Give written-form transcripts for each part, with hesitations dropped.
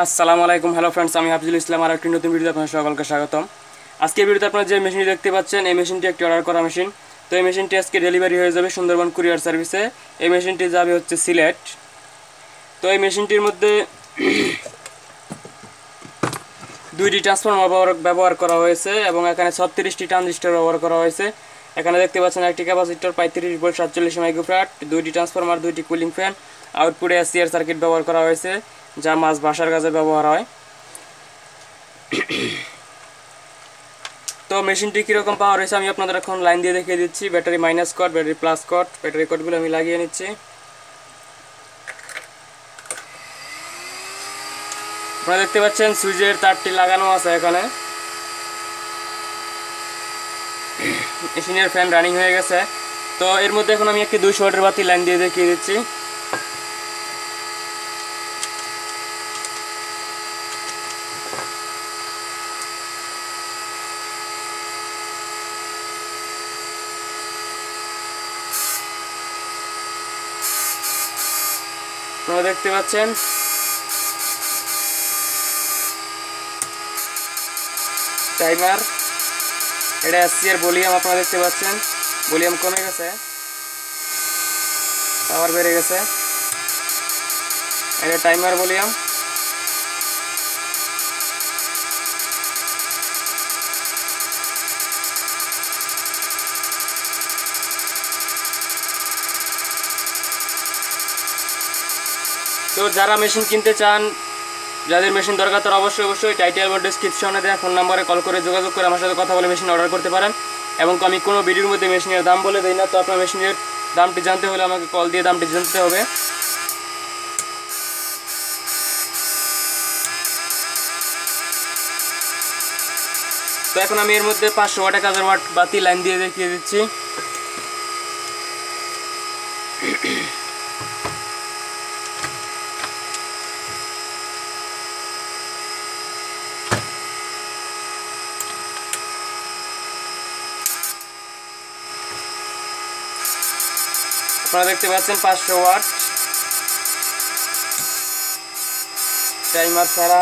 আসসালামু আলাইকুম। Hello friends, আমি হাফিজুল ইসলাম। আর একটি নতুন ভিডিওতে আপনাদের সকলকে স্বাগতম। আজকের ভিডিওতে আপনারা যে মেশিনটি দেখতে পাচ্ছেন, এই মেশিনটি একটি অর্ডার করা মেশিন। তো এই মেশিনটি আজকে ডেলিভারি হয়ে যাবে সুন্দরবন কুরিয়ার সার্ভিসে। এই মেশিনটি যাবে হচ্ছে সিলেট। তো এই মেশিনটির মধ্যে দুইটি ট্রান্সফরমার ব্যবহার করা হয়েছে এবং এখানে 36টি ট্রানজিস্টর ব্যবহার করা হয়েছে। এখানে দেখতে পাচ্ছেন একটি ক্যাপাসিটর 35 ভোল্ট 47 মাইক্রোফ্যারাড, দুইটি ট্রান্সফরমার, দুইটি কুলিং ফ্যান, আউটপুটে এসসিআর সার্কিট ব্যবহার করা হয়েছে, যা মাছ ভাসার কাজে ব্যবহার হয়। তো মেশিনটি কীরকম পাওয়ার হয়েছে আমি আপনাদের এখন লাইন দিয়ে দেখিয়ে দিচ্ছি। Battery minus cut, battery plus cut, battery কটগুলো আমি লাগিয়ে নিচ্ছি। আপনারা দেখতে পাচ্ছেন সুইচের তারটি লাগানো আছে। এখানে মেশিনের ফ্যান রানিং হয়ে গেছে। তো এর মধ্যে এখন আমি একটি 200 ওয়াটের বাতি লাইন দিয়ে দেখিয়ে দিচ্ছি। আপনারা দেখতে পাচ্ছেন টাইমার, এটা এসসিআর ভলিউম। আপনারা দেখতে পাচ্ছেন ভলিউম কমে গেছে, পাওয়ার বেড়ে গেছে। এটা টাইমার ভলিউম। তো যারা মেশিন কিনতে চান, যাদের মেশিন দরকার, তারা অবশ্যই টাইটেল বা ডেসক্রিপশনে দেওয়া ফোন নাম্বারে কল করে যোগাযোগ করে আমার সাথে কথা বলে মেশিন অর্ডার করতে পারেন। এবং আমি কোনো ভিডিওর মধ্যে মেশিনের দাম বলে দিই না। তো আপনার মেশিনের দামটি জানতে হলে আমাকে কল দিয়ে দামটি জানতে হবে। তো এখন আমি এর মধ্যে 500 ওয়াট 1000 ওয়াট বাতি লাইন দিয়ে দেখিয়ে দিচ্ছি। আপনারা দেখতে পাচ্ছেন 500 ওয়াট টাইমার ছাড়া।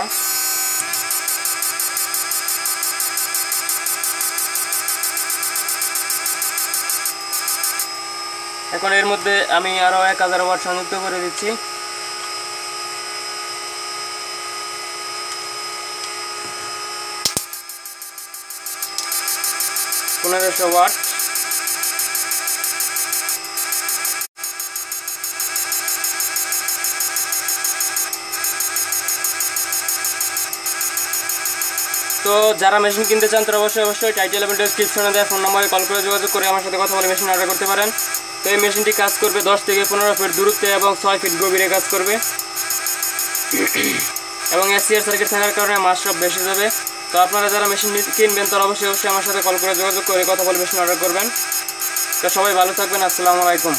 এখন এর মধ্যে আমি আরো 1000 ওয়াট সংযুক্ত করে দিচ্ছি। 1500 ওয়াট। তো যারা মেশিন কিনতে চান তারা অবশ্যই টাইটেল এবং ডেসক্রিপশনে দেওয়া ফোন নম্বরে কল করে যোগাযোগ করে আমার সাথে কথা বলে মেশিন অর্ডার করতে পারেন। তো এই মেশিনটি কাজ করবে 10 থেকে 15 ফিট দূরত্বে এবং 6 ফিট গভীরে কাজ করবে। এবং এসসিআর সার্কিট থাকার কারণে মাস সব বেশি যাবে। তো আপনারা যারা মেশিন কিনবেন তারা অবশ্যই আমার সাথে কল করে যোগাযোগ করে কথা বলে মেশিন অর্ডার করবেন। তো সবাই ভালো থাকবেন। আসসালামু আলাইকুম।